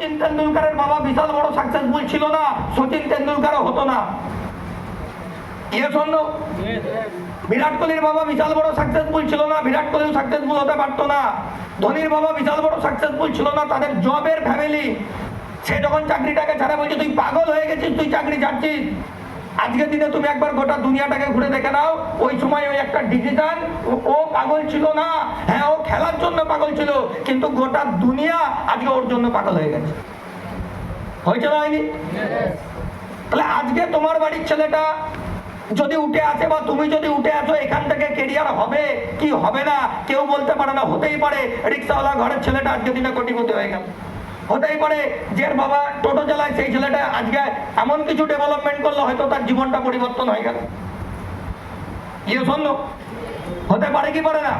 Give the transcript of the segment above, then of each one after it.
সচিন তেন্ডুলকারের বাবা বিশাল বড় সাকসেসফুল ছিল না, সচিন তেন্ডুলকারও হতো না। বিরাট কোহলির বাবা বিশাল বড় সাকসেসফুল ছিল না, বিরাট কোহলি সাকসেসফুল হতে পারতো না। ধোনির বাবা বিশাল বড় সাকসেসফুল ছিল না, তাদের জবের ফ্যামিলি। সে যখন চাকরিটাকে ছাড়া বলছে তুই পাগল হয়ে গেছিস, তুই চাকরি ছাড়ছিস। আজকের দিনে তুমি একবার গোটা দুনিয়াটাকে ঘুরে দেখে নাও, ওই সময় ওই একটা ডিসিশন, ও পাগল ছিল না। হ্যাঁ, ও খেলার জন্য পাগল ছিল, কিন্তু গোটা দুনিয়া আজকে ওর জন্য পাগল হয়ে গেছে। হয়েছে না হয়নি? তাহলে আজকে তোমার বাড়ির ছেলেটা যদি উঠে আসে বা তুমি যদি উঠে আসো, এখান থেকে কেরিয়ার হবে কি হবে না কেউ বলতে পারে না। হতেই পারে রিক্সাওয়ালা ঘরের ছেলেটা আজকে দিনে কোটিপতি হয়ে গেল, হতেই পারে যে বাবা টোটো চালায় সেই ছেলেটা আজকে এমন কিছু ডেভেলপমেন্ট করলো, হয়তো তার জীবনটা পরিবর্তন হয়ে গেল। হতে পারে কি পারে না?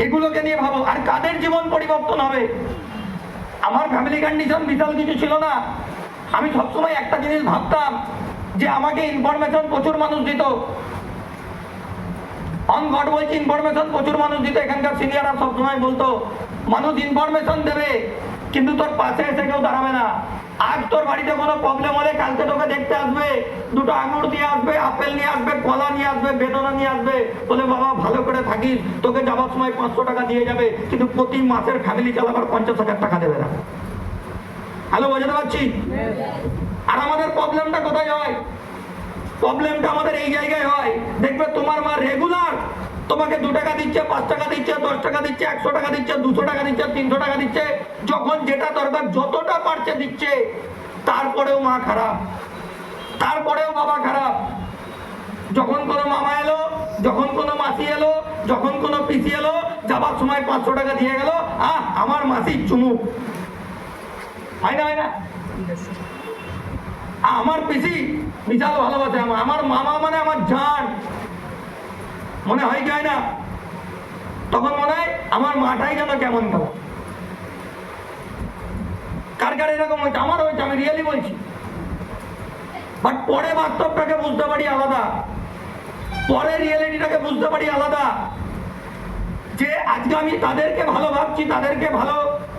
এগুলোকে নিয়ে ভাবো। আর কাদের জীবন পরিবর্তন হবে? আমার ফ্যামিলি কন্ডিশন বিশাল কিছু ছিল না। আমি সবসময় একটা জিনিস ভাবতাম যে আমাকে ইনফরমেশন প্রচুর মানুষ দিত, অন গড বলছি, ইনফরমেশন প্রচুর মানুষ দিত। এখানকার সিনিয়ররা সবসময় বলতো মানুষ ইনফরমেশন দেবে কিন্তু তোর পাশে এসে কেউ দাঁড়াবে না। আজ তোর বাড়িতে কোনো প্রবলেম হলে কালকে তোকে দেখতে আসবে, দুটো আঙুর নিয়ে আসবে, আপেল নিয়ে আসবে, কলা নিয়ে আসবে, বেদনা নিয়ে আসবে, বলে বাবা ভালো করে থাকিস, তোকে যাওয়ার সময় 500 টাকা দিয়ে যাবে, কিন্তু প্রতি মাসের ফ্যামিলি চালাবার 50,000 টাকা দেবে না। হ্যালো, বোঝাতে পারছি? আর আমাদের প্রবলেমটা কোথায় হয়? প্রবলেমটা আমাদের এই জায়গায় হয়, দেখবে তোমার মা রেগুলার তোমাকে 2 টাকা দিচ্ছে, 5 টাকা দিচ্ছে, 10 টাকা দিচ্ছে, 100 টাকা দিচ্ছে, 200 টাকা দিচ্ছে, 300 টাকা দিচ্ছে, যখন যেটা দরকার যতটা পারছে দিচ্ছে। তারপরেও মা খারাপ, তারপরেও বাবা খারাপ। যখন কোনো মামা এলো, যখন কোনো মাসি এলো, যখন কোনো পিসি এলো, যাবার সময় 500 টাকা দিয়ে গেল, আমার মাসির চুমুক। হয় না? হয় না? আমার পিসি বিশাল ভালোবাসে, আমার মামা মানে আমার জান। মনে হয় কি হয় না? তখন মনে হয় আমার মাটাই যেন কেমন গেল। কার কার এরকম হয়েছে? আমার হয়েছে, আমি রিয়েলি বলছি। বাট পরে বাস্তবটাকে বুঝতে পারি আলাদা, পরে রিয়েলিটিটাকে বুঝতে পারি আলাদা। যে আজকে আমি তাদেরকে ভালো ভাবছি, তাদেরকে ভালো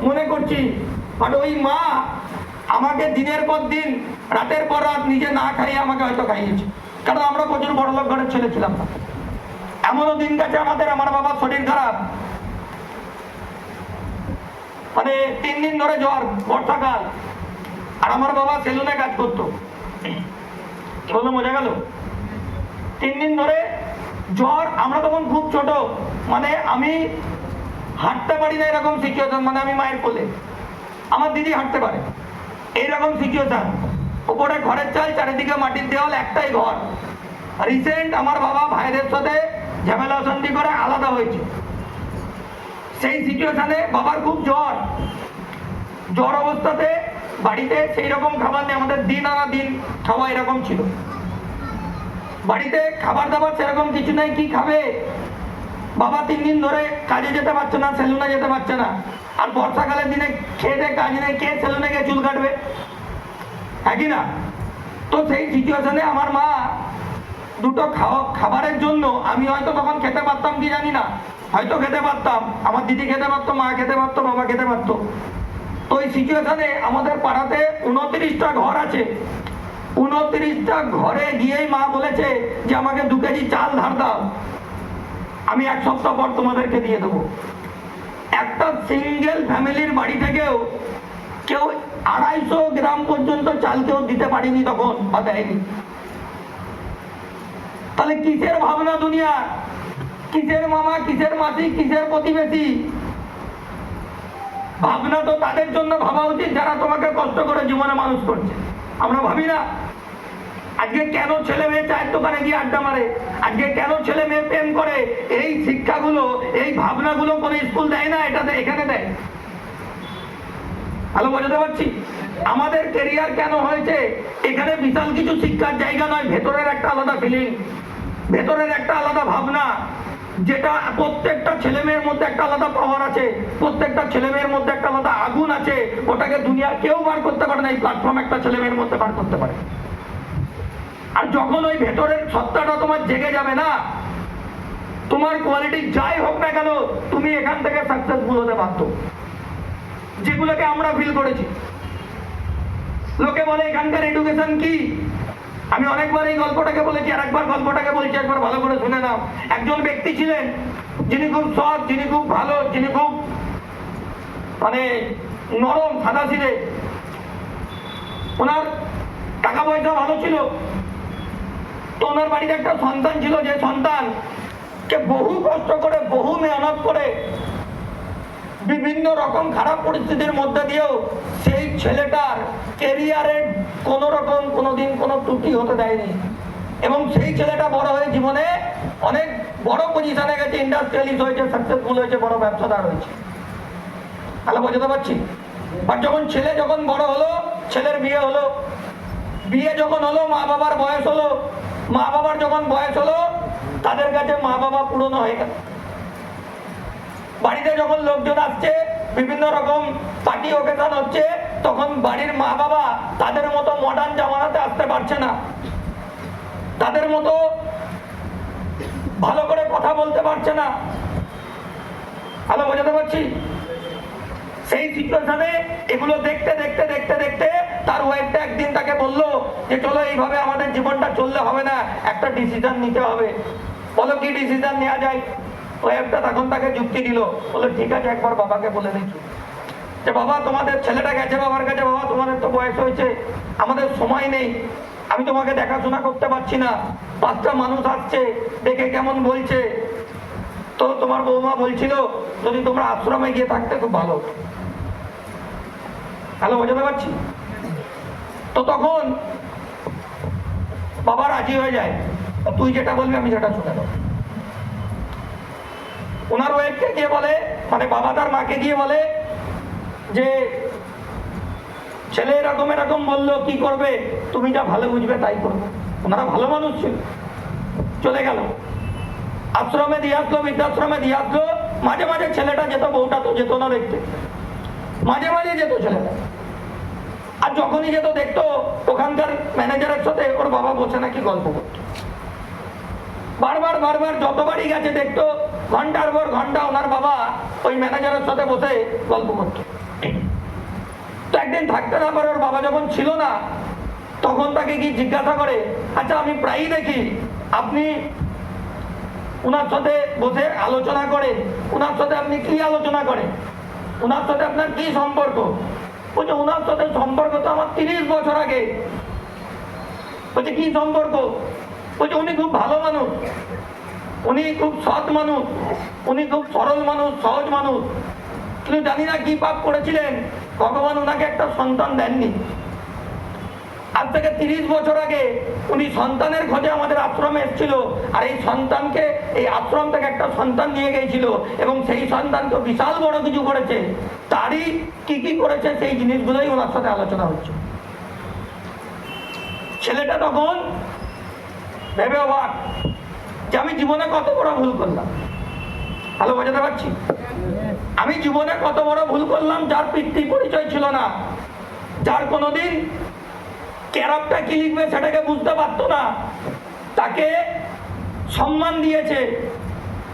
মনে করছি, বাট ওই মা আমাকে দিনের পর দিন, রাতের পর রাত নিজে না খাইয়ে আমাকে হয়তো খাইয়েছে। কারণ আমরা প্রচুর বড়লোক ঘরের ছেলে ছিলাম না। এমনও দিন গেছে আমাদের, আমার বাবার শরীর খারাপ, মানে 3 দিন ধরে জ্বর, বর্ষাকাল, আর আমার বাবা সেলুনে কাজ করতো। বললো মজা গেল, 3 দিন ধরে জ্বর। আমরা তখন খুব ছোট, মানে আমি হাঁটতে পারি না এরকম সিচুয়েশন, মানে আমি মায়ের কোলে, আমার দিদি হাঁটতে পারে এইরকম সিচুয়েশন। উপরে ঘরের চাল, চারিদিকে মাটির দেওয়াল, একটাই ঘর। রিসেন্ট আমার বাবা ভাইদের সাথে ঝামেলা অশান্তি করে আলাদা হয়েছে। সেই সিচুয়েশনে বাবার খুব জ্বর, জ্বর অবস্থাতে বাড়িতে সেই রকম খাবার নেই। আমাদের দিন আনা দিন খাওয়া এরকম ছিল, বাড়িতে খাবার দাবার সেরকম কিছু নেই, কি খাবে? বাবা 3 দিন ধরে কাজে যেতে পারছে না, সেলুনে যেতে পারছে না। আর বর্ষাকালের দিনে খেয়ে কাজ নেই, কে সেলুনে গিয়ে চুল কাটবে? হ্যাঁ কি না? তো সেই সিচুয়েশনে আমার মা দুটো খাবারের জন্য, আমি হয়তো তখন খেতে পারতাম কি জানি না, হয়তো খেতে পারতাম, আমার দিদি খেতে পারতো, মা খেতে পারতো, বাবা খেতে পারতো। তো এই সিচুয়েশনে আমাদের পাড়াতে 29টা ঘর আছে। 29টা ঘরে গিয়েই মা বলেছে যে আমাকে 2 কেজি চাল ধার দাও, আমি 1 সপ্তাহ পর তোমাদেরকে দিয়ে দেবো। একটা সিঙ্গেল ফ্যামিলির বাড়ি থেকেও কেউ 250 গ্রাম পর্যন্ত চাল কেউ দিতে পারিনি তখন, বা দেয়নি। তাহলে কিসের ভাবনা দুনিয়া? কিসের মামা, কিসের মাসি, কিসের প্রতিবেশী? ভাবনা তো তাদের জন্য ভাবা উচিত যারা তোমাকে কষ্ট করে জীবনে মানুষ করছে। আমরা ভাবি না আজকে কেন ছেলে মেয়ে চায়ের দোকানে গিয়ে আড্ডা মারে, আজকে কেন ছেলে মেয়ে প্রেম করে? এই শিক্ষাগুলো, এই ভাবনাগুলো কোনো স্কুল দেয় না, এটা এখানে দেয়। ভালো বোঝাতে পারছি? আমাদের ক্যারিয়ার কেন হয়েছে? এখানে বিশাল কিছু শিক্ষার জায়গা নয়, ভেতরের একটা আলাদা ফিলিং, ভেতরের একটা আলাদা ভাবনা, যেটা প্রত্যেকটা ছেলে মেয়ের মধ্যে একটা আলাদা পাওয়ার আছে, প্রত্যেকটা ছেলে মেয়ের মধ্যে একটা আলাদা আগুন আছে। ওটাকে দুনিয়া কেউ বার করতে পারে না, এই প্ল্যাটফর্ম একটা ছেলে মেয়ের মধ্যে বার করতে পারে। আর যখন ওই ভেতরের সত্তাটা তোমার জেগে যাবে না, তোমার কোয়ালিটি যাই হোক না কেন, তুমি এখান থেকে সাকসেসফুল হতে বাধ্য। যেগুলোকে আমরা ফিল করেছি। লোকে বলে এখানকার এডুকেশন কি, আমি অনেকবার এই গল্পটাকে বলেছি, আর একবার গল্পটাকে বলছি, একবার ভালো করে শুনে নাও। একজন ব্যক্তি ছিলেন যিনি খুব সৎ, যিনি খুব ভালো, যিনি খুব মানে নরম সাদাসিধে, ওনার টাকা পয়সা ভালো ছিল। তো ওনার বাড়িতে একটা সন্তান ছিল, যে সন্তানকে বহু কষ্ট করে, বহু মেহনত করে, বিভিন্ন রকম খারাপ পরিস্থিতির মধ্যে দিয়েও সেই ছেলেটার কেরিয়ারে কোনো রকম কোনোদিন কোনো ত্রুটি হতে দেয়নি, এবং সেই ছেলেটা বড় হয়ে জীবনে অনেক বড় পজিশনে গেছে, ইন্ডাস্ট্রিয়ালিস্ট হয়েছে, সাকসেসফুল হয়েছে, বড় ব্যবসাদার হয়েছে। তাহলে বোঝাতে পারছি। আর যখন ছেলে যখন বড় হলো, ছেলের বিয়ে হলো, বিয়ে যখন হলো, মা বাবার বয়স হলো, মা বাবার যখন বয়স হলো, তাদের কাছে মা বাবা পুরনো হয়ে গেল। বাড়িতে যখন লোকজন আসছে, বিভিন্ন রকম পার্টি ওকেশন হচ্ছে, তখন বাড়ির মা বাবা তাদের মতো মডার্ন জামানাতে আসতে পারছে না, তাদের মতো ভালো করে কথা বলতে পারছে না। ভালো বোঝাতে পারছি? সেই সিচুয়েশনে এগুলো দেখতে দেখতে দেখতে দেখতে তার ওয়াইফটা একদিন তাকে বললো যে চলো এইভাবে আমাদের জীবনটা চললে হবে না, একটা ডিসিশন নিতে হবে। বলো কি ডিসিশন নেওয়া যায়? ওয়াইফটা তখন তাকে যুক্তি দিল, বলে ঠিক আছে একবার বাবাকে বলে দেখি যে বাবা তোমাদের ছেলেটা গেছে বাবার কাছে, বাবা তোমাদের তো বয়স হয়েছে, আমাদের সময় নেই, আমি তোমাকে দেখাশোনা করতে পারছি না, 5টা মানুষ আসছে, দেখে কেমন বলছে, তো তোমার বৌমা বলছিল যদি তোমরা আশ্রমে গিয়ে থাকতে খুব ভালো হতো। হ্যালো, বোঝাতে পারছি? তো তখন বাবা রাজি হয়ে যায়, তুই যেটা বলবি আমি সেটা শুনে নেব। ওনার ওয়াইফকে গিয়ে বলে, মানে বাবা তার মাকে গিয়ে বলে যে ছেলে এরকম এরকম বললো, কি করবে, তুমি যা ভালো বুঝবে তাই করবে। ওনারা ভালো মানুষ ছিল। চলে গেল, আশ্রমে দিয়ে আসলো, বৃদ্ধাশ্রমে দিয়ে আসলো। মাঝে মাঝে ছেলেটা যেত, বউটা তো যেত না দেখতে, মাঝে মাঝে যেত ছেলেটা। আর যখনই যেত দেখতো ওখানকার ম্যানেজারের সাথে ওর বাবা বসে নাকি গল্প করতো। বারবার বারবার যতবারই গেছে দেখতো ঘন্টার পর ঘন্টা ওনার বাবা ওই ম্যানেজারের সাথে বসে গল্প করতো। তো একদিন থাকতে না পারে, ওর বাবা যখন ছিল না, তখন তাকে কি জিজ্ঞাসা করে, আচ্ছা আমি প্রায়ই দেখি আপনি ওনার সাথে বসে আলোচনা করেন, ওনার সাথে আপনি কি আলোচনা করেন, ওনার সাথে আপনার কি সম্পর্ক? বলছে ওনার সাথে সম্পর্ক তো আমার 30 বছর আগে। বলছে কি সম্পর্ক? বলছে উনি খুব ভালো মানুষ, উনি খুব সৎ মানুষ, উনি খুব সরল মানুষ, সহজ মানুষ, কিন্তু জানি না কি পাপ করেছিলেন, ভগবান ওনাকে একটা সন্তান দেননি। আজ থেকে 30 বছর আগে উনি সন্তানের খোঁজে আমাদের আশ্রমে এসেছিল, আর এই সন্তানকে এই আশ্রম থেকে একটা সন্তান নিয়ে গিয়েছিল, এবং সেই সন্তানকে বিশাল বড় কিছু করেছে। তারই কি কি করেছে সেই জিনিসগুলোই ওনার সাথে আলোচনা হচ্ছে। ছেলেটা তখন ভেবে অবাক যে আমি জীবনে কত বড় ভুল করলাম। ভালো বোঝাতে পারছি? আমি জীবনে কত বড় ভুল করলাম, যার পিতৃ পরিচয় ছিল না, যার কোনোদিন ক্যারাক্টার কি লিখবে সেটাকে বুঝতে পারতো না, তাকে সম্মান দিয়েছে,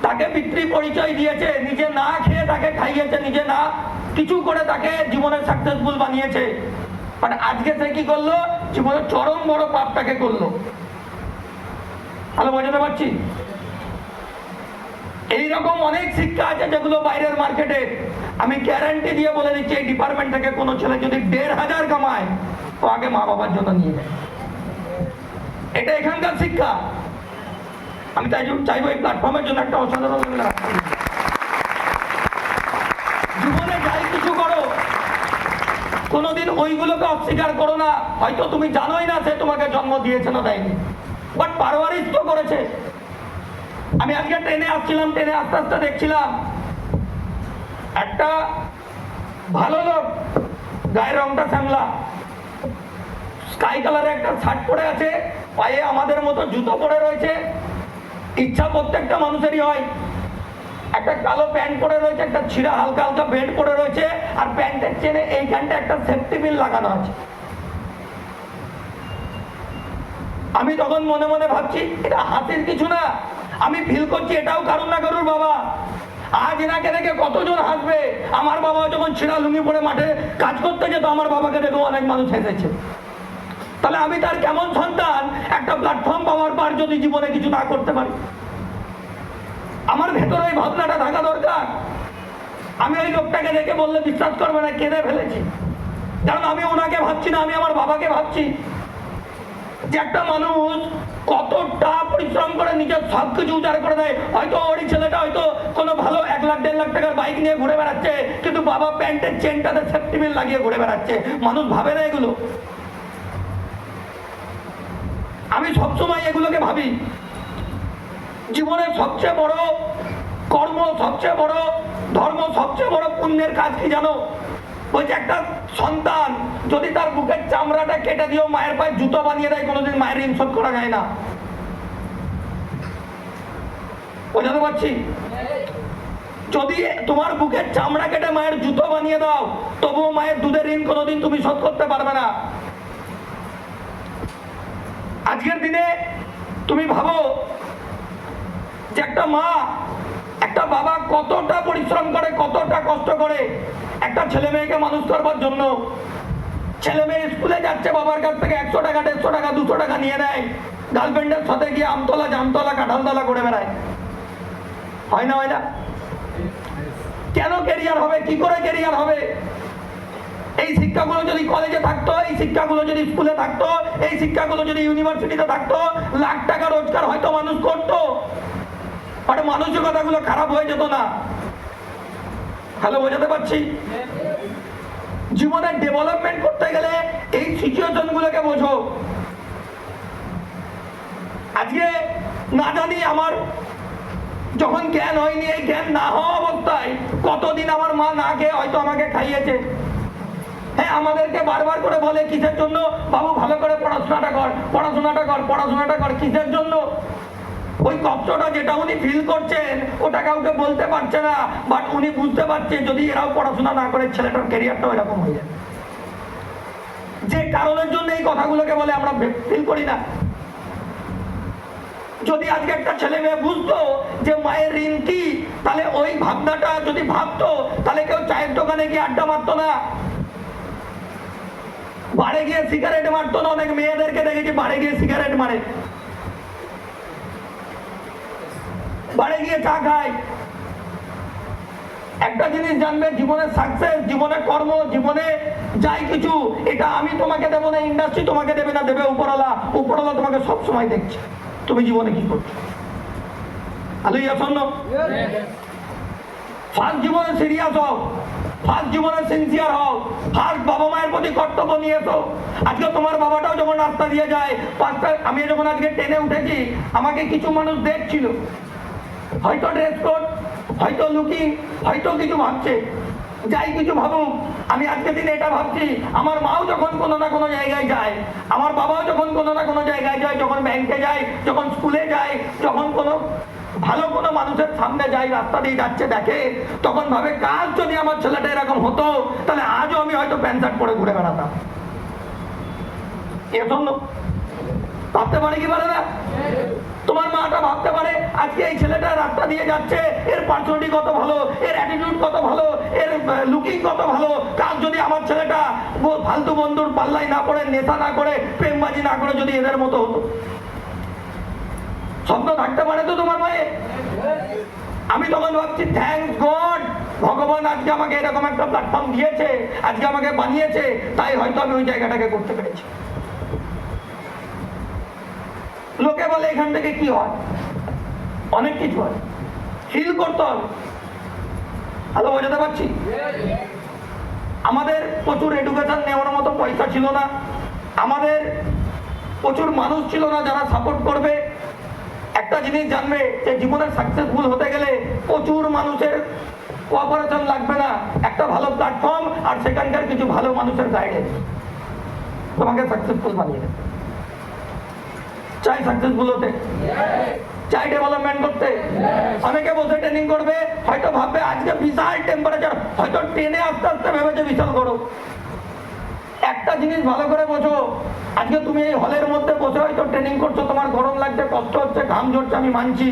তাকে পিতৃ পরিচয় দিয়েছে, নিজে না খেয়ে তাকে খাইয়েছে, নিজে না কিছু করে তাকে জীবনে সাকসেসফুল বানিয়েছে। মানে আজকে সে কি করলো? জীবনে চরম বড় পাপটাকে করলো। ভালো বোঝাতে পারছি? এইরকম অনেক শিক্ষা আছে যেগুলো বাইরের মার্কেটে, আমি গ্যারান্টি দিয়ে বলে দিচ্ছি, এই ডিপার্টমেন্ট থেকে কোনো ছেলে যদি 1500 কামায়, তো আগে মা বাবার জন্য নিয়ে নেয়। এটা এখানকার শিক্ষা। আমি তাই চাইবো এই প্ল্যাটফর্মের জন্য একটা অসাধারণ জীবনে যাই কিছু করো, কোনোদিন ওইগুলোকে অস্বীকার করো না। হয়তো তুমি জানোই না সে তোমাকে জন্ম দিয়েছে না দেয়নি, বাট পারওয়ারিশ তো করেছে। আমি আজকে ট্রেনে আসছিলাম, ট্রেনে আস্তে আস্তে দেখছিলাম একটা ভালো লোক, গায়ের রংটা শ্যামলা, স্কাই কালারের একটা শার্ট পরে আছে, পায়ে আমাদের মতো জুতো পরে রয়েছে। ইচ্ছা প্রত্যেকটা মানুষেরই হয়। একটা কালো প্যান্ট পরে রয়েছে, একটা ছিঁড়া হালকা হালকা বেল্ট পরে রয়েছে, আর প্যান্টের চেনে এইখানটা একটা সেফটি পিন লাগানো আছে। আমি তখন মনে মনে ভাবছি এটা হাতের কিছু না, আমি ফিল করছি এটাও কারুর না কারুর বাবা। আজ এনাকে দেখে কতজন হাসবে। আমার বাবা যখন ছিঁড়া লুঙ্গি পরে মাঠে কাজ করতে যেত, আমার বাবাকে দেখে অনেক মানুষ হেসেছে। তাহলে আমি তার কেমন সন্তান, একটা প্ল্যাটফর্ম পাওয়ার পর যদি জীবনে কিছু না করতে পারি? আমার ভেতরে ওই ভাবনাটা থাকা দরকার। আমি ওই লোকটাকে দেখে বললে বিশ্বাস করবে না, কেঁদে ফেলেছি। কারণ আমি ওনাকে ভাবছি না, আমি আমার বাবাকে ভাবছি যে একটা মানুষ কতটা পরিশ্রম করে নিজের সবকিছু উজাড় করে দেয়। হয়তো ওই ছেলেটা হয়তো কোনো ভালো 1 লাখ 1.5 লাখ টাকার বাইক নিয়ে ঘুরে বেড়াচ্ছে, কিন্তু বাবা প্যান্টের চেনটাতে সেফটি বেল্ট লাগিয়ে ঘুরে বেড়াচ্ছে। মানুষ ভাবে না এগুলো? আমি সবসময় এগুলোকে ভাবি। জীবনের সবচেয়ে বড় কর্ম, সবচেয়ে বড় ধর্ম, সবচেয়ে বড় পুণ্যের কাজ কি জানো? ওই যে একটা সন্তান যদি তার বুকের চামড়াটা কেটে দিয়েও মায়ের পায়ে জুতো বানিয়ে দেয়, কোনোদিন মায়ের ঋণ শোধ করা যায় না। বোঝাতে পারছি? যদি তোমার বুকের চামড়া কেটে মায়ের জুতো বানিয়ে দাও, তবুও মায়ের দুধের ঋণ কোনোদিন তুমি শোধ করতে পারবে না। আজকের দিনে তুমি ভাবো যে একটা মা, একটা বাবা কতটা পরিশ্রম করে, কতটা কষ্ট করে একটা ছেলে মেয়েকে মানুষ করবার জন্য। ছেলে মেয়ে স্কুলে যাচ্ছে, বাবার কাছ থেকে 100 টাকা 150 টাকা 200 টাকা নিয়ে নেয়, গার্লফ্রেন্ডের সাথে গিয়ে আমতলা জামতলা কাঁঠালতলা করে বেড়ায়। হয় না? হয় না? কেন ক্যারিয়ার হবে? কি করে ক্যারিয়ার হবে? এই শিক্ষাগুলো যদি কলেজে থাকতো, এই শিক্ষাগুলো যদি স্কুলে থাকতো, এই শিক্ষাগুলো যদি ইউনিভার্সিটিতে থাকতো, লাখ টাকা রোজগার হয়তো মানুষ করতো। আর মানসিকতাগুলো খারাপ হয়ে যেত না। হ্যালো, বোঝাতে পারছি? জীবনের ডেভেলপমেন্ট করতে গেলে এই সিচুয়েশন গুলোকে বোঝো। আজকে না জানি আমার যখন জ্ঞান হয়নি, এই জ্ঞান না হওয়া অবস্থায় কতদিন আমার মা না খেয়ে হয়তো আমাকে খাইয়েছে। হ্যাঁ, আমাদেরকে বারবার করে বলে কিসের জন্য? বাবু ভালো করে পড়াশোনাটা কর, পড়াশোনাটা কর, পড়াশোনাটা কর। কিসের জন্য? ওই কষ্টটা যেটা উনি ফিল করছেন ওটা কাউকে বলতে পারছে না, বাট উনি বুঝতে পারছে যদি এরাও পড়াশোনা না করে ছেলেটার ক্যারিয়ারটাও এরকম হয়ে যায়। যে কারণের জন্য এই কথাগুলোকে বলে আমরা ফিল করি না। যদি আজকে একটা ছেলে মেয়ে বুঝতো যে মায়ের ঋণ কি, তাহলে ওই ভাবনাটা যদি ভাবতো, তাহলে কেউ চায়ের দোকানে গিয়ে আড্ডা মারতো না, বাড়ি গিয়ে সিগারেট মারতো না। অনেক মেয়েদেরকে দেখেছি বাড়ি গিয়ে সিগারেট মারে, বাড়ি গিয়ে চা খায়। একটা জিনিস জানবে, জীবনে সাকসেস, জীবনে কর্ম, জীবনে যাই কিছু, এটা আমি তোমাকে দেবো না, ইন্ডাস্ট্রি তোমাকে দেবে না, দেবে উপরওয়ালা। উপরওয়ালা তোমাকে সবসময় দেখছে তুমি জীবনে কি করছো। আলুইয়া শোন, ফার্স্ট জীবনে সিরিয়াস হও, ফার্স্ট জীবনে সিনসিয়ার হও, ফার্স্ট বাবা মায়ের প্রতি কর্তব্য নিয়ে এসো। আজকে তোমার বাবাটাও যখন রাস্তা দিয়ে যায়, আমি যখন আজকে ট্রেনে উঠেছি, আমাকে কিছু মানুষ দেখছিল, হয়তো ড্রেস কোড, হয়তো লুকিং, হয়তো কিছু ভাবছে। যাই কিছু ভাবুক, আমি আজকের দিনে এটা ভাবছি, আমার মাও যখন কোনো না কোনো জায়গায় যায়, আমার বাবাও যখন কোনো না কোনো জায়গায় যায়, যখন ব্যাংকে যায়, যখন স্কুলে যায়, যখন কোনো ভালো কোনো মানুষের সামনে যায়, রাস্তা দিয়ে যাচ্ছে দেখে, তখন ভাবে কাল যদি আমার ছেলেটা এরকম হতো, তাহলে আজও আমি হয়তো প্যান্ট শার্ট পরে ঘুরে বেড়াতাম। এজন্য ভাবতে পারে কি পারে না? তোমার মাটা ভাবতে পারে আজকে এই ছেলেটা রাস্তা দিয়ে যাচ্ছে, এর পার্সোনালিটি কত ভালো, এর অ্যাটিটিউড কত ভালো, এর লুকিং কত ভালো। কাল যদি আমার ছেলেটা ফালতু বন্ধুর পাল্লাই না পড়ে, নেশা না করে, প্রেমবাজি না করে যদি এদের মতো হতো, স্বপ্ন থাকতে পারে তো তোমার মায়ের। আমি তখন ভাবছি থ্যাংক গড, ভগবান আজকে আমাকে এরকম একটা প্ল্যাটফর্ম দিয়েছে, আজকে আমাকে বানিয়েছে, তাই হয়তো আমি ওই জায়গাটাকে করতে পেরেছি। লোকে বলে এখান থেকে কি হয়, অনেক কিছু হয়, ফিল করতে হবে। হ্যালো, বোঝাতে পারছি? আমাদের প্রচুর এডুকেশন নেওয়ার মতো পয়সা ছিল না, আমাদের প্রচুর মানুষ ছিল না যারা সাপোর্ট করবে। একটা জিনিস জানবে যে জীবনে সাকসেসফুল হতে গেলে প্রচুর মানুষের কোঅপারেশন লাগবে না, একটা ভালো প্ল্যাটফর্ম আর সেখানকার কিছু ভালো মানুষের গাইডেন্স তোমাকে সাকসেসফুল বানিয়ে দেবে। চাই সাকসেসফুল হতে, চাই ডেভেলপমেন্ট করতে। অনেকে বসে ট্রেনিং করবে, হয়তো ভাববে আজকে বিশাল টেম্পারেচার, হয়তো ট্রেনে আস্তে আস্তে ভেবেছে বিশাল গরম। একটা জিনিস ভালো করে বোঝো, আজকে তুমি এই হলের মধ্যে বসে হয়তো ট্রেনিং করছো, তোমার গরম লাগছে, কষ্ট হচ্ছে, ঘাম ঝরছে, আমি মানছি,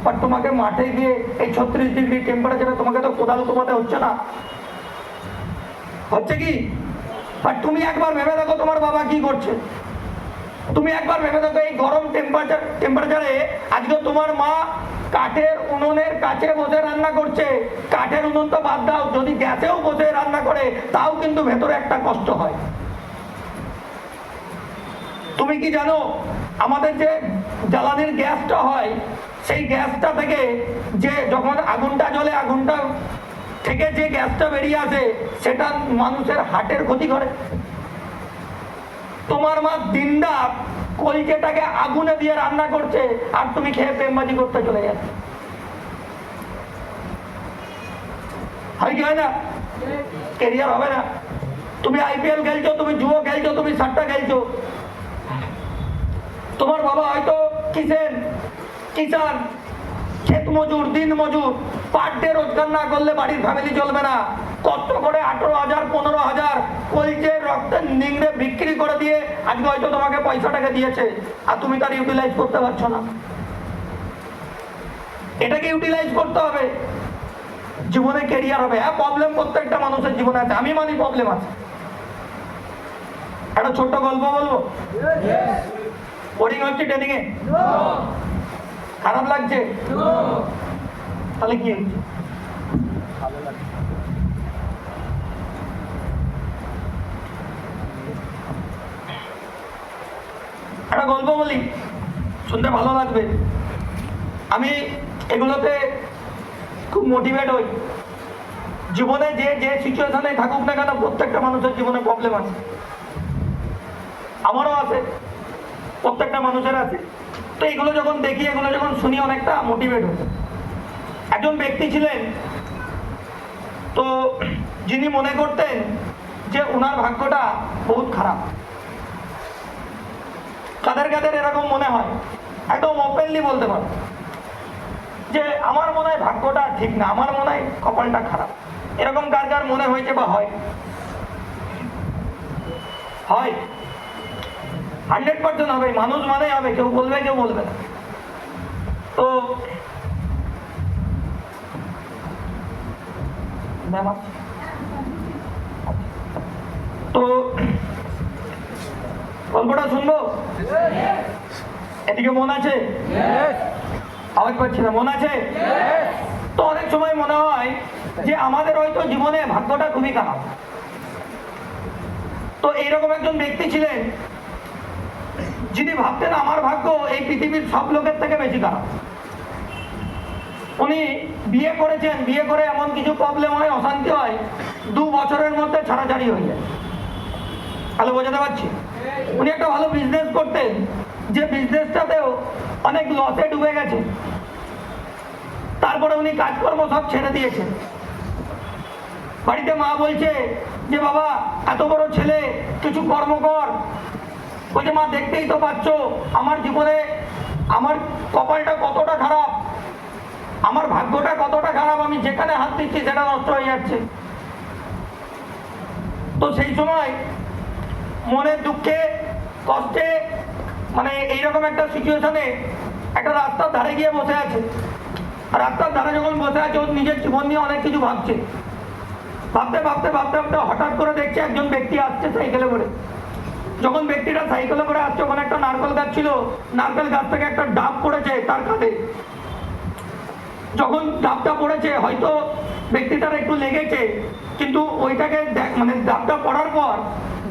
বাট তোমাকে মাঠে গিয়ে এই 36 ডিগ্রি টেম্পারেচারে তোমাকে তো কোদাল কোপাতে হচ্ছে না, হচ্ছে কি? বাট তুমি একবার ভেবে দেখো তোমার বাবা কি করছে। তুমি একবার ভেবে দেখো এই গরম টেম্পারেচারে আজকে তোমার মা কাঠের উনুনের কাছে বসে রান্না করছে। কাঠের উনুন তো বাদ দাও, যদি গ্যাসেও বসে রান্না করে তাও কিন্তু ভেতরে একটা কষ্ট হয়। তুমি কি জানো আমাদের যে জ্বালানির গ্যাসটা হয় সেই গ্যাসটা থেকে যে যখন আগুনটা জ্বলে আগুনটা থেকে যে গ্যাসটা বেরিয়ে আসে সেটা মানুষের হার্টের ক্ষতি করে। তোমার মা দিনরাত কলকেটাকে আগুনে দিয়ে রান্না করছে আর তুমি খেয়ে প্রেমবাজি করতে চলে যাচ্ছ। হয় কি হয় না? ক্যারিয়ার হবে না। তুমি আইপিএল খেলছো, তুমি জুয়ো খেলছো, তুমি সাট্টা খেলছো। তোমার বাবা হয়তো কিষান ক্ষেত মজুর, দিন মজুর, পার ডে রোজগার না করলে বাড়ির ফ্যামিলি চলবে না। কষ্ট করে 18,000 15,000 কলচের রক্তের নিংড়ে বিক্রি করে দিয়ে আজকে হয়তো তোমাকে পয়সাটাকে দিয়েছে আর তুমি তার ইউটিলাইজ করতে পারছো না। এটাকে ইউটিলাইজ করতে হবে। জীবনে ক্যারিয়ার হবে। হ্যাঁ, প্রবলেম প্রত্যেকটা মানুষের জীবনে আছে, আমি মানি প্রবলেম আছে। একটা ছোট্ট গল্প বলবো? বোরিং হচ্ছে ট্রেনিং এ? খারাপ লাগছে? তাহলে কি হচ্ছে? একটা গল্প বলি, শুনতে ভালো লাগবে। আমি এগুলোতে খুব মোটিভেট হই। জীবনে যে সিচুয়েশনে থাকুক না কেন প্রত্যেকটা মানুষের জীবনে প্রবলেম আছে, আমারও আছে, প্রত্যেকটা মানুষের আছে। তো এগুলো যখন দেখি, এগুলো যখন শুনি অনেকটা মোটিভেট হই। একজন ব্যক্তি ছিলেন তো যিনি মনে করতেন যে ওনার ভাগ্যটা বহুত খারাপ। কাদের কাদের এরকম মনে হয়? একদম ওপেনলি বলতে পারে যে আমার মনে হয় ভাগ্যটা ঠিক না, আমার মনে হয় কপালটা খারাপ। এরকম কার কার মনে হয়েছে বা হয়? 100% হবে। মানুষ মানে হবে, কেউ বলবে কেউ বলবে না। তো তো গল্পটা শুনবো? এদিকে মন আছে? আওয়াজ পাচ্ছি না। মন আছে? তো অনেক সময় মনে হয় যে আমাদের হয়তো জীবনে ভাগ্যটা খুবই খারাপ। তো এইরকম একজন ব্যক্তি ছিলেন যিনি ভাবতেন আমার ভাগ্য এই পৃথিবীর সব লোকের থেকে বেশি খারাপ। উনি বিয়ে করেছেন, বিয়ে করে এমন কিছু প্রবলেম হয়, অশান্তি হয়, 2 বছরের মধ্যে ছাড়াছাড়ি হয়ে যায়। ভালো বোঝাতে পারছি? উনি একটা ভালো বিজনেস করতেন, যে বিজনেসটাতেও অনেক লসে ডুবে গেছে। তারপরে উনি কাজকর্ম সব ছেড়ে দিয়েছেন। বাড়িতে মা বলছে যে বাবা এত বড় ছেলে, কিছু কর্ম কর। বলছে মা দেখতেই তো পাচ্ছ আমার জীবনে আমার কপালটা কতটা খারাপ, আমার ভাগ্যটা কতটা খারাপ, আমি যেখানে হাত দিচ্ছি সেটা নষ্ট হয়ে যাচ্ছে। তো সেই সময় মনের দুঃখে কষ্টে মানে এইরকম একটা সিচুয়েশনে একটা রাস্তার ধারে গিয়ে বসে আছে। রাস্তার ধারে যখন বসে আছে, ওর নিজের জীবন নিয়ে অনেক কিছু ভাবছে। ভাবতে ভাবতে ভাবতে ভাবতে হঠাৎ করে দেখছে একজন ব্যক্তি আসছে সাইকেলে করে। যখন ব্যক্তিটা সাইকেলে করে আসছে, ওখানে একটা নারকেল গাছ ছিল, নারকেল গাছ থেকে একটা ডাব পড়েছে তার কাঁধে। যখন ডাবটা পড়েছে হয়তো ব্যক্তিটার একটু লেগেছে, কিন্তু ওইটাকে মানে ডাবটা পড়ার পর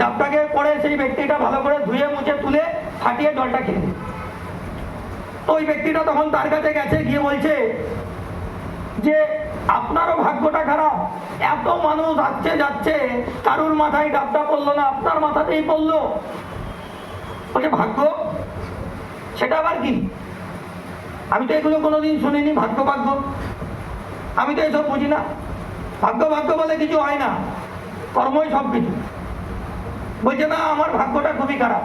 ডাবটাকে পড়ে সেই ব্যক্তিটা ভালো করে ধুয়ে মুছে তুলে ফাটিয়ে জলটা খেয়ে দেয়। তো ওই ব্যক্তিটা তখন তার কাছে গেছে, গিয়ে বলছে যে আপনারও ভাগ্যটা খারাপ, এত মানুষ আসছে যাচ্ছে, কারুর মাথায় ডাবটা পড়লো না, আপনার মাথাতেই পড়লো। বলছে ভাগ্য? সেটা আবার কি? আমি তো এগুলো কোনোদিন শুনিনি, ভাগ্য ভাগ্য, আমি তো এসব বুঝি না। ভাগ্য ভাগ্য বলে কিছু হয় না, কর্মই সব কিছু। বলছে না আমার ভাগ্যটা খুবই খারাপ।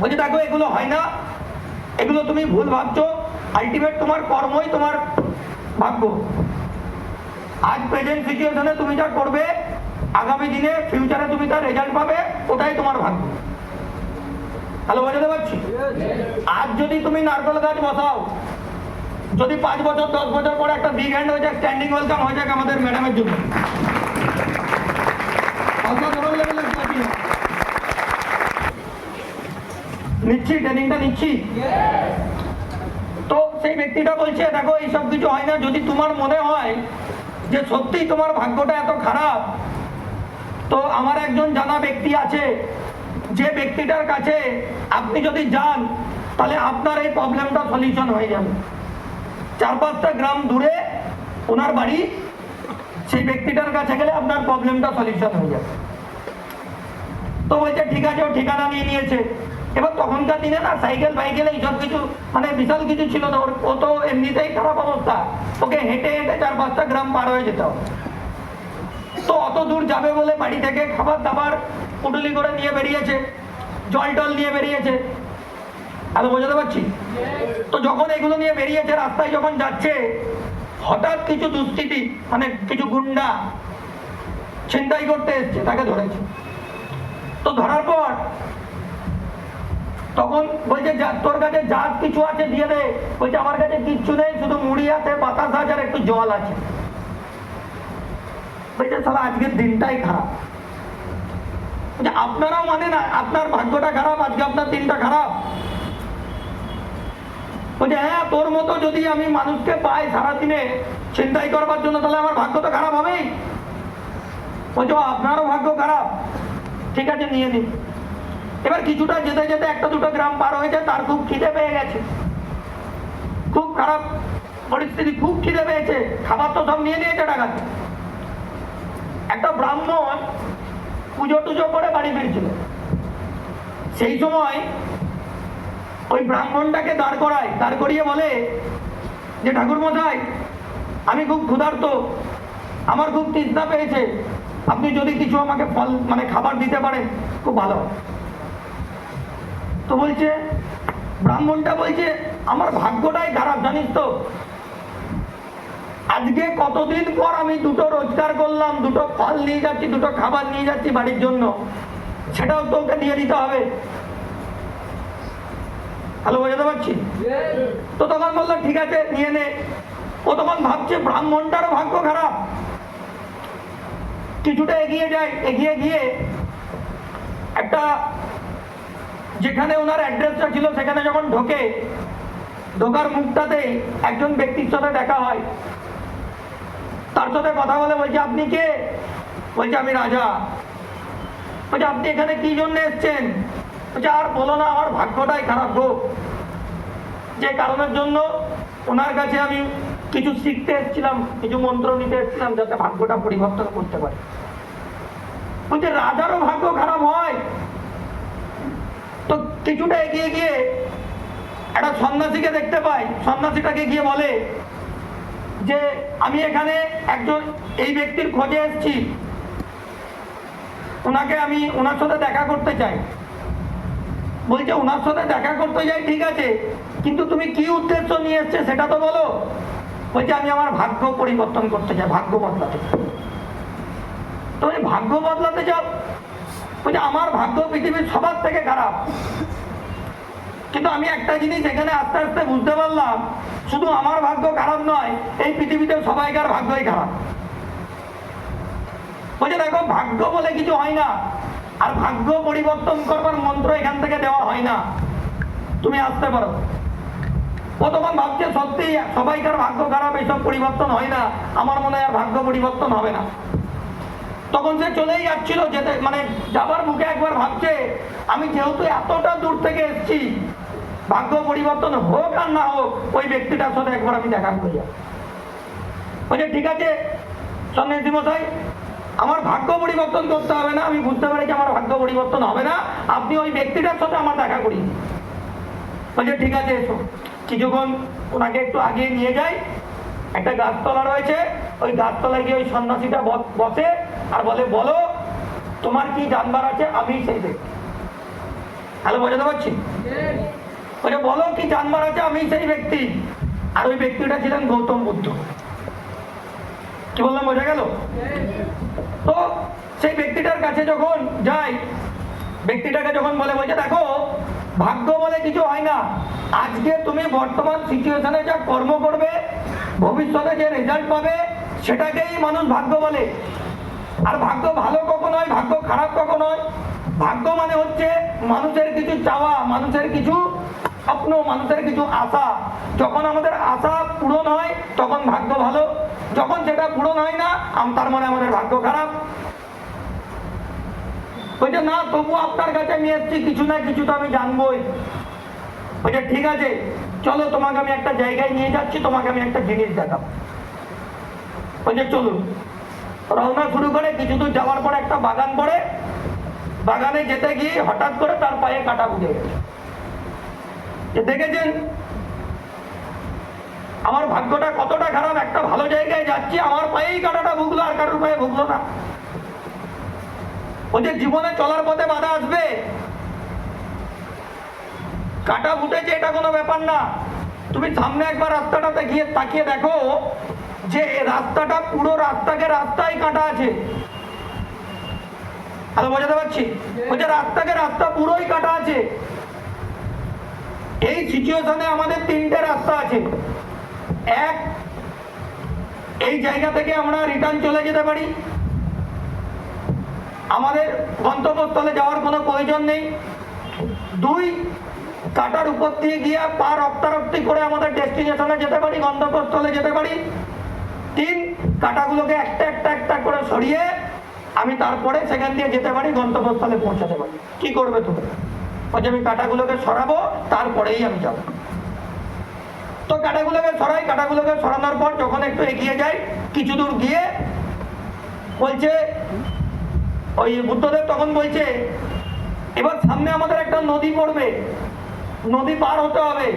বলছে দেখো এগুলো হয় না, এগুলো তুমি ভুল ভাবছো। আলটিমেট তোমার কর্মই তোমার ভাগ্য। আজ প্রেজেন্ট সিচুয়েশনে তুমি যা করবে, আগামী দিনে ফিউচারে তুমি তার রেজাল্ট পাবে, ওটাই তোমার ভাগ্য। ভালো বোঝাতে পারছি? আজ যদি তুমি নারকেল গাছ বসাও, যদি 5 বছর 10 বছর পরে একটা বিগ হ্যান্ড হয়ে যাক, স্ট্যান্ডিং ওয়েলকাম হয়ে যাক আমাদের ম্যাডামের জন্য। অসাধারণ লেভেলের কোচিং নিচ্ছি, ট্রেনিংটা নিচ্ছি। তো সেই ব্যক্তিটা বলছে দেখো এইসব কিছু হয় না, যদি তোমার মনে হয় যে সত্যিই তোমার ভাগ্যটা এত খারাপ, তো আমার একজন জানা ব্যক্তি আছে, যে ব্যক্তিটার কাছে আপনি যদি যান তাহলে আপনার এই প্রবলেমটা সলিউশন হয়ে যাবে। 4-5টা গ্রাম দূরে ওনার বাড়ি, সেই ব্যক্তিটার কাছে গেলে আপনার প্রবলেমটা সলিউশন হয়ে যাবে। তো বলছে ঠিক আছে, ও ঠিকানা নিয়ে নিয়েছে। এবার তখনকার দিনে না সাইকেল ফাইকেল এইসব কিছু মানে বিশাল কিছু ছিল না, ও তো এমনিতেই খারাপ অবস্থা, ওকে হেঁটে হেঁটে 4-5টা গ্রাম পার হয়ে যেতে হবে। তো অত দূর যাবে বলে বাড়ি থেকে খাবার দাবার পুটুলি করে নিয়ে বেরিয়েছে, জল টল নিয়ে বেরিয়েছে। আমি বোঝাতে পারছি? তো যখন এগুলো নিয়ে বেরিয়েছে, রাস্তায় যখন যাচ্ছে, হঠাৎ কিছু দুষ্কৃতী মানে কিছু গুন্ডা ছিনতাই করতে এসছে, তাকে ধরেছে। তো ধরার পর তখন বলছে তোর কাছে যা কিছু আছে দিয়ে দে। বলছে আমার কাছে কিচ্ছু নেই, শুধু মুড়ি আছে, বাতাস আছে আর একটু জল আছে। বলছে শালা আজকের দিনটাই খারাপ। আপনারাও মানে না আপনার ভাগ্যটা খারাপ, আজকে আপনার দিনটা খারাপ। বলছে হ্যাঁ, তোর মতো যদি আমি মানুষকে পাই সারাদিনে ছিনতাই করবার জন্য, তাহলে আমার ভাগ্য তো খারাপ হবেই। বলছে আপনারও ভাগ্য খারাপ, ঠিক আছে নিয়ে নিন। এবার কিছুটা যেতে যেতে 1-2 গ্রাম পার হয়েছে, তার খুব খিদে পেয়ে গেছে, খুব খারাপ পরিস্থিতি, খুব খিদে পেয়েছে, খাবার তো সব নিয়ে নিয়েছে ডাকাতে। একটা ব্রাহ্মণ পুজো টুজো করে বাড়ি ফিরছিল, সেই সময় ওই ব্রাহ্মণটাকে দাঁড় করিয়ে বলে যে ঠাকুর মশাই, আমি খুব ক্ষুধার্ত, আমার খুব তৃষ্ণা পেয়েছে, আপনি যদি কিছু আমাকে ফল মানে খাবার দিতে পারেন খুব ভালো। তো বলছে ব্রাহ্মণটা বলছে আমার ভাগ্যটাই খারাপ জানিস তো, আজকে কতদিন পর আমি 2টো রোজগার করলাম, 2টো ফল নিয়ে যাচ্ছি, 2টো খাবার নিয়ে যাচ্ছি বাড়ির জন্য, সেটাও তোকে দিয়ে দিতে হবে। হ্যালো, বোঝাতে পারছি? তো তখন বললো ঠিক আছে নিয়ে নে। ও তখন ভাবছে ব্রাহ্মণটারও ভাগ্য খারাপ। কিছুটা এগিয়ে যায়, এগিয়ে গিয়ে একটা যেখানে ওনার অ্যাড্রেসটা ছিল সেখানে যখন ঢোকার মুখটাতেই একজন ব্যক্তির সাথে দেখা হয়, তার সাথে কথা বলে। বলছে আপনি কে? বলছে আমি রাজা। বলছে আপনি এখানে কি জন্য এসছেন? বলছে আর বলো না, আমার ভাগ্যটাই খারাপ গো, যে কারণের জন্য ওনার কাছে আমি কিছু শিখতে এসেছিলাম, কিছু মন্ত্র নিতে এসেছিলাম, যাতে ভাগ্যটা পরিবর্তন করতে পারে। বলছে রাজারও ভাগ্য খারাপ হয়? তো কিছুটা এগিয়ে গিয়ে একটা সন্ন্যাসীকে দেখতে পাই, সন্ন্যাসীটাকে গিয়ে বলে যে আমি এখানে একজন এই ব্যক্তির খোঁজে এসেছি, আমি ওনার সাথে দেখা করতে চাই। বলছে ওনার সাথে দেখা করতে চাই ঠিক আছে, কিন্তু তুমি কি উদ্দেশ্য নিয়ে এসছে সেটা তো বলো। বলছে আমি আমার ভাগ্য পরিবর্তন করতে চাই, ভাগ্য বদলাতে চাই। তো ভাগ্য বদলাতে চাও? বলছে আমার ভাগ্য পৃথিবীর সবার থেকে খারাপ, কিন্তু আমি একটা জিনিস এখানে আস্তে আস্তে বুঝতে পারলাম, শুধু আমার ভাগ্য খারাপ নয়, এই পৃথিবীতে সবাইকার ভাগ্যই খারাপ। বলছে দেখো ভাগ্য বলে কিছু হয় না, আর ভাগ্য পরিবর্তন করবার মন্ত্র এখান থেকে দেওয়া হয় না, তুমি আসতে পারো। ও তখন ভাবছে সত্যি সবাইকার ভাগ্য খারাপ, এইসব পরিবর্তন হয় না, আমার মনে হয় আর ভাগ্য পরিবর্তন হবে না। তখন সে চলেই যাচ্ছিল, যেতে মানে যাবার মুখে একবার ভাবছে আমি যেহেতু এতটা দূর থেকে এসেছি, ভাগ্য পরিবর্তন হোক আর না হোক ওই ব্যক্তিটার সাথে একবার আমি দেখা করে যাব। বলছে ঠিক আছে সন্ন্যাসী মশাই, আমার ভাগ্য পরিবর্তন করতে হবে না, আমি বুঝতে পেরেছি আমার ভাগ্য পরিবর্তন হবে না, আপনি ওই ব্যক্তিটার সাথে আমার দেখা করিয়ে দিন। বলছে ঠিক আছে এসো। কিছুক্ষণ ওনাকে একটু আগিয়ে নিয়ে যাই, একটা গাছতলা রয়েছে, ওই গাছতলায় গিয়ে ওই সন্ন্যাসীটা বসে আর বলে বলো তোমার কি জানবার আছে, আমি সেই ব্যক্তি। হ্যালো, বোঝাতে পারছি? বলে বলো কি জানবার আছে, আমি সেই ব্যক্তি। আর ওই ব্যক্তিটা ছিলেন গৌতম বুদ্ধ। কি বললাম, বোঝা গেল? তো সেই ব্যক্তিটার কাছে যখন যাই, ব্যক্তিটাকে যখন বলছে দেখো ভাগ্য বলে কিছু হয় না। আজকে তুমি বর্তমান সিচুয়েশনে যা কর্ম করবে, ভবিষ্যতে যে রেজাল্ট পাবে, সেটাকেই মানুষ ভাগ্য বলে। আর ভাগ্য ভালো কখন হয়, ভাগ্য খারাপ কখন হয়? ভাগ্য মানে হচ্ছে মানুষের কিছু চাওয়া, মানুষের কিছু স্বপ্ন, মানুষের কিছু আশা। যখন আমাদের আশা পূরণ হয় তখন ভাগ্য ভালো, যখন সেটা পূরণ হয় না তার মানে আমাদের ভাগ্য খারাপ। বলছে না, তবু আপনার কাছে আমি এসেছি, কিছু না কিছু তো আমি জানবোই। বলছে ঠিক আছে, চলো তোমাকে আমি একটা জায়গায় নিয়ে যাচ্ছি, তোমাকে আমি একটা জিনিস দেখাবো। বলছে চলুন। রওনা শুরু করে, কিছু দূর যাওয়ার পরে একটা বাগান পড়ে। বাগানে যেতে গিয়ে হঠাৎ করে তার পায়ে কাঁটা বুঝে গেছে। দেখেছেন আমার ভাগ্যটা কতটা খারাপ, একটা ভালো জায়গায় যাচ্ছি, আমার পায়েই কাঁটাটা ভুগলো, আর কারোর পায়ে ভুগলো না। বলছে জীবনে চলার পথে বাধা আসবে, কাঁটা ফুটেছে এটা কোনো ব্যাপার না। তুমি সামনে একবার রাস্তাটাতে গিয়ে তাকিয়ে দেখো যে রাস্তাটা, পুরো রাস্তায় কাঁটা আছে। আরো বোঝাতে পারছি? বলছে রাস্তা পুরোই কাঁটা আছে। এই সিচুয়েশনে আমাদের তিনটে রাস্তা আছে। এক, এই জায়গা থেকে আমরা রিটার্ন চলে যেতে পারি, আমাদের গন্তব্যস্থলে যাওয়ার কোনো প্রয়োজন নেই। দুই, কাঁটার উপর দিয়ে গিয়ে পা রক্তারক্তি করে আমাদের ডেস্টিনেশনে যেতে পারি, গন্তব্যস্থলে যেতে পারি। তিন, কাঁটাগুলোকে একটা করে সরিয়ে আমি তারপরে সেখান দিয়ে যেতে পারি, গন্তব্যস্থলে পৌঁছাতে পারি। কি করবে তুমি? বলছে আমি কাঁটাগুলোকে সরাবো, তারপরেই আমি যাবো। তো কাঁটাগুলোকে সরাই, কাঁটাগুলোকে সরানোর পর যখন একটু এগিয়ে যাই, কিছু দূর গিয়ে বলছে ওই বুদ্ধদেব তখন বলছে এবার সামনে আমাদের একটা নদী পড়বে, নদী পার হতে হবে,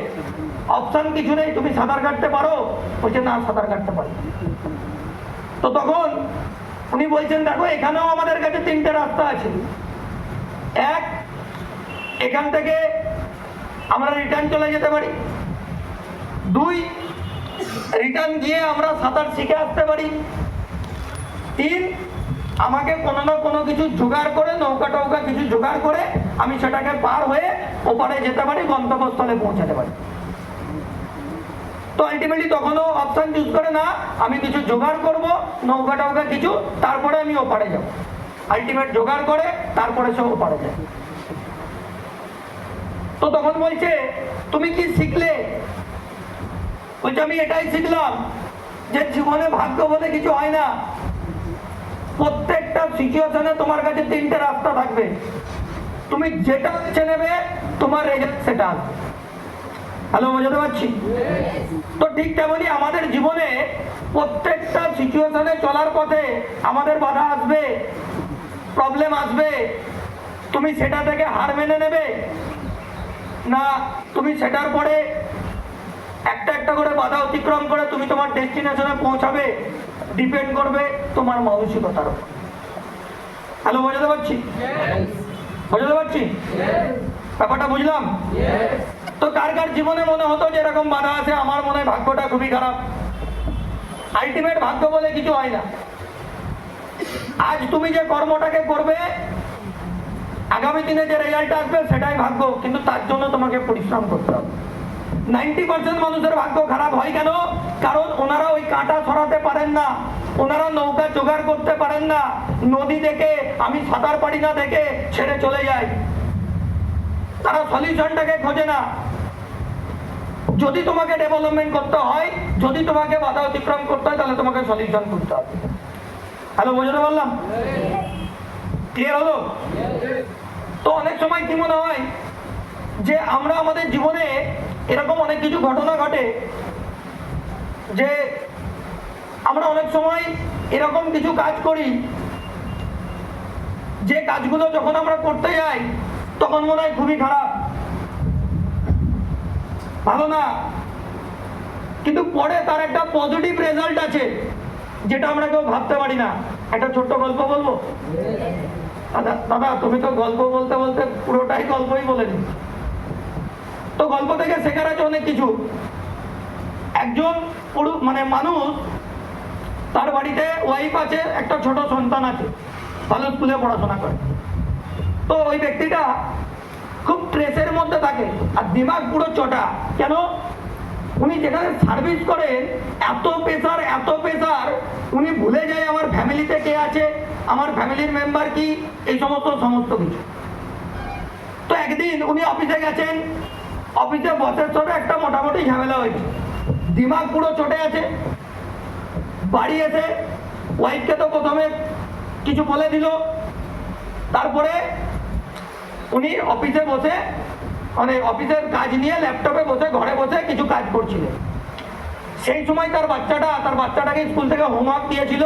অপশন কিছু নেই, তুমি সাঁতার কাটতে পারো? বলছে না, সাঁতার কাটতে পারি। তো তখন উনি বলছেন দেখো এখানেও আমাদের কাছে তিনটে রাস্তা আছে। এক, এখান থেকে আমরা রিটার্ন চলে যেতে পারি। দুই, রিটার্ন গিয়ে আমরা সাঁতার শিখে আসতে পারি। তিন, আমাকে কোনো না কোনো কিছু জোগাড় করে, নৌকা টৌকা কিছু জোগাড় করে আমি সেটাকে পার হয়ে ওপারে যেতে পারি, গন্তব্যস্থলে পৌঁছাতে পারি। তো আলটিমেটলি তখনও অপশন চুজ করে না, আমি কিছু জোগাড় করব, নৌকা টৌকা কিছু, তারপরে আমি ওপারে যাব। আলটিমেট জোগাড় করে তারপরে সে ওপারে যায়। তো তখন বলছে তুমি কি শিখলে? বলছে আমি এটাই শিখলাম যে জীবনে ভাগ্য বলে কিছু হয় না। প্রত্যেকটা সিচুয়েশনে তোমার কাছে তিনটে রাস্তা থাকবে, তুমি যেটা বেছে নেবে তোমার রেজাল্ট সেটা আসবে। হ্যালো, বোঝাতে পারছি? তো ঠিক তেমনি আমাদের জীবনে প্রত্যেকটা সিচুয়েশনে চলার পথে আমাদের বাধা আসবে, প্রবলেম আসবে। তুমি সেটা থেকে হার মেনে নেবে না, তুমি সেটার পরে একটা করে বাধা অতিক্রম করে তুমি তোমার ডেস্টিনেশনে পৌঁছাবে, ডিপেন্ড করবে তোমার মানসিকতার উপর। হ্যালো, বোঝাতে পারছি? বোঝাতে পারছি? ব্যাপারটা বুঝলাম? তো কার কার জীবনে মনে হতো যে এরকম বাধা আছে, আমার মনে হয় ভাগ্যটা খুবই খারাপ? আলটিমেট ভাগ্য বলে কিছু হয় না। আজ তুমি যে কর্মটাকে করবে, আগামী দিনে যে রেজাল্ট আসবে সেটাই ভাগ্য, কিন্তু তার জন্য তোমাকে পরিশ্রম করতে হবে। 90% মানুষের ভাগ্য খারাপ হয় কেন? কারণ ওনারা ওই কাঁটা সরাতে পারেন না, ওনারা নৌকা জোগাড় করতে পারেন না, নদী দেখে আমি সাঁতার পারি না দেখে ছেড়ে চলে যায়, তারা সলিউশনটাকে খোঁজে না। যদি তোমাকে ডেভেলপমেন্ট করতে হয়, যদি তোমাকে বাধা অতিক্রম করতে হয়, তাহলে তোমাকে সলিউশন করতে হবে। হ্যালো, বোঝাতে পারলাম? ক্লিয়ার হলো? তো অনেক সময় কি মনে হয় যে আমরা আমাদের জীবনে এরকম অনেক কিছু ঘটনা ঘটে যে আমরা অনেক সময় এরকম কিছু কাজ করি যে কাজগুলো যখন আমরা করতে যাই তখন মনে হয় খুবই খারাপ, ভালো না, কিন্তু পরে তার একটা পজিটিভ রেজাল্ট আছে যেটা আমরা কেউ ভাবতে পারি না। একটা ছোট্ট গল্প বলবো? দাদা তুমি তো গল্প বলতে বলতে পুরোটাই গল্পই বলে দিন। তো গল্প থেকে শেখার আছে অনেক কিছু। একজন মানুষ, তার বাড়িতে ওয়াইফ আছে, একটা ছোট সন্তান আছে, ভালো স্কুলে পড়াশোনা করে। তো ওই ব্যক্তিটা খুব ট্রেসের মধ্যে থাকে আর দিমাগ পুরো চটা। কেন? উনি যেখানে সার্ভিস করেন এত প্রেসার উনি ভুলে যায় আমার ফ্যামিলিতে কে আছে, আমার ফ্যামিলির মেম্বার কি, এই সমস্ত কিছু। তো একদিন উনি অফিসে গেছেন, অফিসে বসের সাথে একটা মোটামুটি ঝামেলা হয়েছে, দিমাগ পুরো চটে আছে। বাড়ি এসে ওয়াইফকে তো প্রথমে কিছু বলে দিল, তারপরে উনি অফিসে বসে মানে অফিসের কাজ নিয়ে ল্যাপটপে বসে ঘরে বসে কিছু কাজ করছিলেন। সেই সময় তার বাচ্চাটাকে স্কুল থেকে হোমওয়ার্ক দিয়েছিল।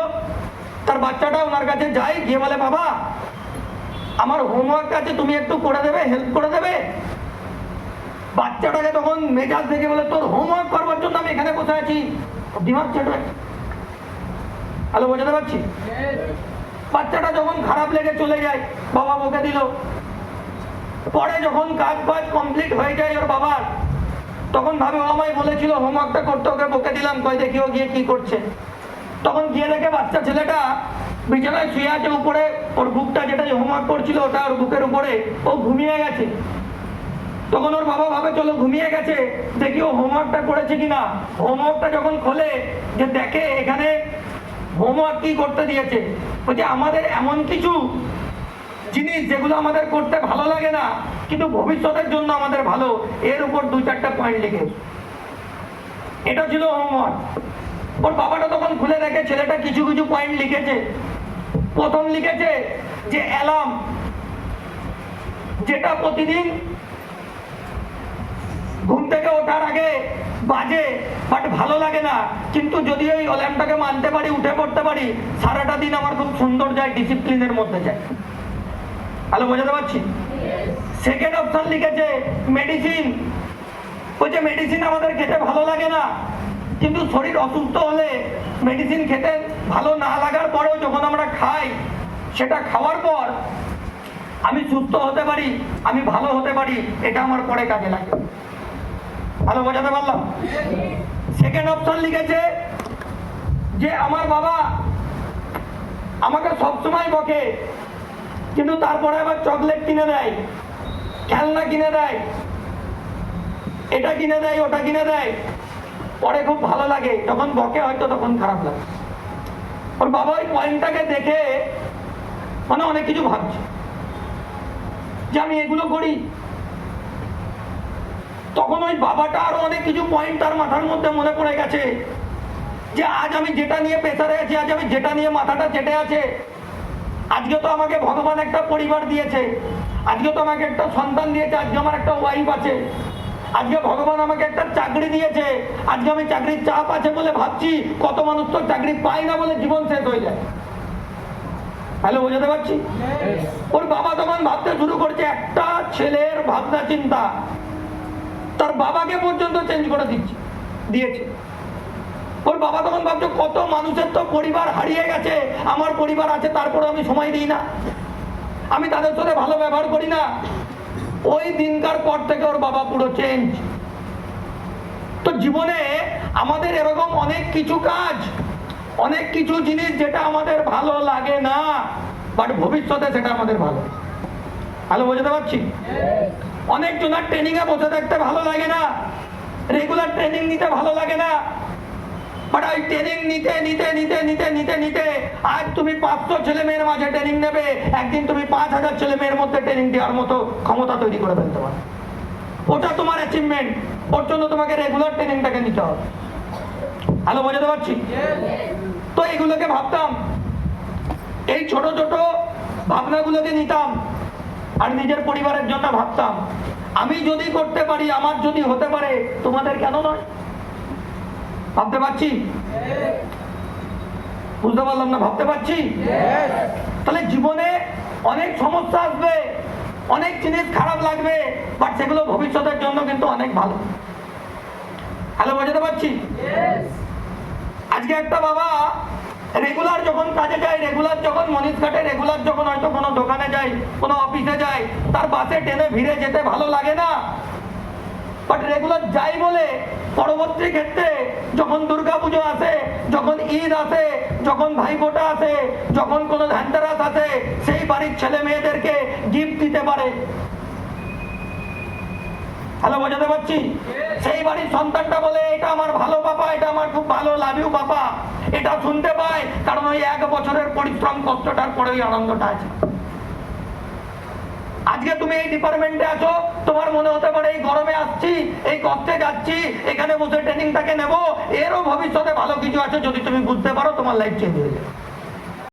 তার বাচ্চাটা ওনার কাছে যায়, গিয়ে বলে, বাবা আমার হোমওয়ার্ক আছে, তুমি একটু করে দেবে, হেল্প করে দেবে। বাচ্চাটাকে তখন মেজাজ দেখে বলে, তোর হোমওয়ার্ক করবার জন্য আমি এখানে বসে আছি। দিমাগ ছেড়ে হ্যালো, বোঝাতে পারছি? বাচ্চাটা যখন খারাপ লেগে চলে যায়, বাবা বকে দিল। পরে যখন কাজ কমপ্লিট হয়ে যায় ওর বাবার, তখন ভাবে ও আমায় বলেছিল হোমওয়ার্কটা করতে, ওকে বকে দিলাম, কই দেখি ও গিয়ে কি করছে। তখন গিয়ে দেখে বাচ্চা ছেলেটা বিছানায় শুয়ে আছে, উপরে ওর বুকটা যেটা হোমওয়ার্ক করছিল ওটা ওর বুকের উপরে, ও ঘুমিয়ে গেছে। তখন ওর বাবা ভাবে চলো ঘুমিয়ে গেছে, দেখি ও হোমওয়ার্কটা করেছে কিনা। হোমওয়ার্কটা যখন খোলে, যে দেখে এখানে হোমওয়ার্ক কি করতে দিয়েছে, বলছে আমাদের এমন কিছু জিনিস যেগুলো আমাদের করতে ভালো লাগে না কিন্তু ভবিষ্যতের জন্য আমাদের ভালো, এর উপর 2-4টা পয়েন্ট লিখে। এটা ছিল হোমওয়ার্ক। ওর বাবাটা তখন খুলে দেখে ছেলেটা কিছু পয়েন্ট লিখেছে। প্রথম লিখেছে যে অ্যালার্ম, যেটা প্রতিদিন ঘুম থেকে ওঠার আগে বাজে, বাট ভালো লাগে না, কিন্তু যদি ওই অ্যালার্মটাকে মানতে পারি, উঠে পড়তে পারি, সারাটা দিন আমার খুব সুন্দর যায়, ডিসিপ্লিনের মধ্যে যায়। হ্যালো, বোঝাতে পারছি? সেকেন্ড অপশন লিখেছে মেডিসিন। বলছে মেডিসিন আমাদের খেতে ভালো লাগে না, কিন্তু শরীর অসুস্থ হলে মেডিসিন খেতে ভালো না লাগার পরেও যখন আমরা খাই, সেটা খাওয়ার পর আমি সুস্থ হতে পারি, আমি ভালো হতে পারি, এটা আমার পরে কাজে লাগে। ভালো বোঝাতে পারলাম? সেকেন্ড অপশন লিখেছে যে আমার বাবা আমাকে সবসময় বকে, কিন্তু তারপরে আবার চকলেট কিনে দেয়, খেলনা কিনে দেয়, এটা কিনে দেয়, ওটা কিনে দেয়, পরে খুব ভালো লাগে, যখন বকে হয়তো তখন খারাপ লাগে। ওর বাবা ওই পয়েন্টটাকে দেখে মানে অনেক কিছু ভাবছে যে আমি এগুলো করি। তখন ওই বাবাটা আরো অনেক কিছু পয়েন্ট তার মাথার মধ্যে মনে পড়ে গেছে, যে আজ আমি যেটা নিয়ে প্রেসারে আছি, আজ আমি যেটা নিয়ে মাথাটা চেটে আছে, আজকে তো আমাকে ভগবান একটা পরিবার দিয়েছে, আজকে তো আমাকে একটা সন্তান দিয়েছে, আজকে আমার একটা ওয়াইফ আছে, আজকে ভগবান আমাকে একটা চাকরি দিয়েছে, আজকে আমি চাকরির চাপ আছে বলে ভাবছি, কত মানুষ তো চাকরি পায় না বলে জীবন শেষ হয়ে যায়। হ্যালো, বোঝাতে পারছি? ওর বাবা তখন ভাবতে শুরু করছে, একটা ছেলের ভাবনা চিন্তা তার বাবাকে পর্যন্ত চেঞ্জ করে দিয়েছে। ওর বাবা তখন ভাবছে কত মানুষের তো পরিবার হারিয়ে গেছে, আমার পরিবার আছে তারপরে আমি সময় দিই না, আমি তাদের সাথে ভালো ব্যবহার করি না। ওই দিনকার পর থেকে ওর বাবা পুরো চেঞ্জ। তো জীবনে আমাদের এরকম অনেক কিছু কাজ, অনেক কিছু জিনিস যেটা আমাদের ভালো লাগে না, বাট ভবিষ্যতে সেটা আমাদের ভালো। ভালো বোঝাতে পারছি? অনেক জনের ট্রেনিং এ বসে থাকতে ভালো লাগে না, রেগুলার ট্রেনিং নিতে ভালো লাগে না, বাট ওই ট্রেনিং নিতে নিতে নিতে নিতে নিতে নিতে আজ তুমি 500 ছেলে মেয়ের মাঝে ট্রেনিং নেবে, একদিন তুমি 5000 ছেলে মেয়ের মধ্যে ট্রেনিং দেওয়ার মতো ক্ষমতা তৈরি করে ফেলতে পারো। ওটা তোমার অ্যাচিভমেন্ট, ওর জন্য তোমাকে রেগুলার ট্রেনিংটাকে নিতে হবে। ভালো বোঝাতে পারছি? তো এগুলোকে ভাবতাম, এই ছোট ছোট ভাবনাগুলোকে নিতাম আর নিজের পরিবারের জন্য ভাবতাম, আমি যদি করতে পারি, আমার যদি হতে পারে, তোমাদের কেন নয়? ভাবতে পারছি? বুঝতে পারলাম না, ভাবতে পারছি? তাহলে জীবনে অনেক সমস্যা আসবে, অনেক জিনিস খারাপ লাগবে, বাট সেগুলো ভবিষ্যতের জন্য কিন্তু অনেক ভালো। হ্যালো, বোঝাতে পারছি? আজকে একটা বাবা রেগুলার যখন কাজে যায়, রেগুলার যখন মনিষ কাটে, রেগুলার যখন হয়তো কোনো দোকানে যায়, কোনো অফিসে যায়, তার বাসে ট্রেনে ভিড়ে যেতে ভালো লাগে না, বাট রেগুলার যাই বলে পরবর্তী ক্ষেত্রে যখন দুর্গাপুজো আসে, যখন ঈদ আসে, যখন ভাইফোঁটা আসে, যখন কোনো ধনতেরাস আসে, সেই বাড়ির ছেলে মেয়েদেরকে গিফট দিতে পারে। হ্যালো, বোঝাতে পারছি? সেই বাড়ির সন্তানটা বলে এটা আমার ভালো পাপা, এটা আমার খুব ভালো, লাভ ইউ পাপা, এটা শুনতে পায় কারণ ওই 1 বছরের পরিশ্রম কষ্টটার পরে ওই আনন্দটা আছে। আজকে তুমি এই ডিপার্টমেন্টে আছো, তোমার মনে হতে পারে এই গরমে আসছি, এই কষ্টে যাচ্ছি, এখানে বসে ট্রেনিংটাকে নেব, এরও ভবিষ্যতে ভালো কিছু আছে যদি তুমি বুঝতে পারো, তোমার লাইফ চেঞ্জ হয়ে যাবে।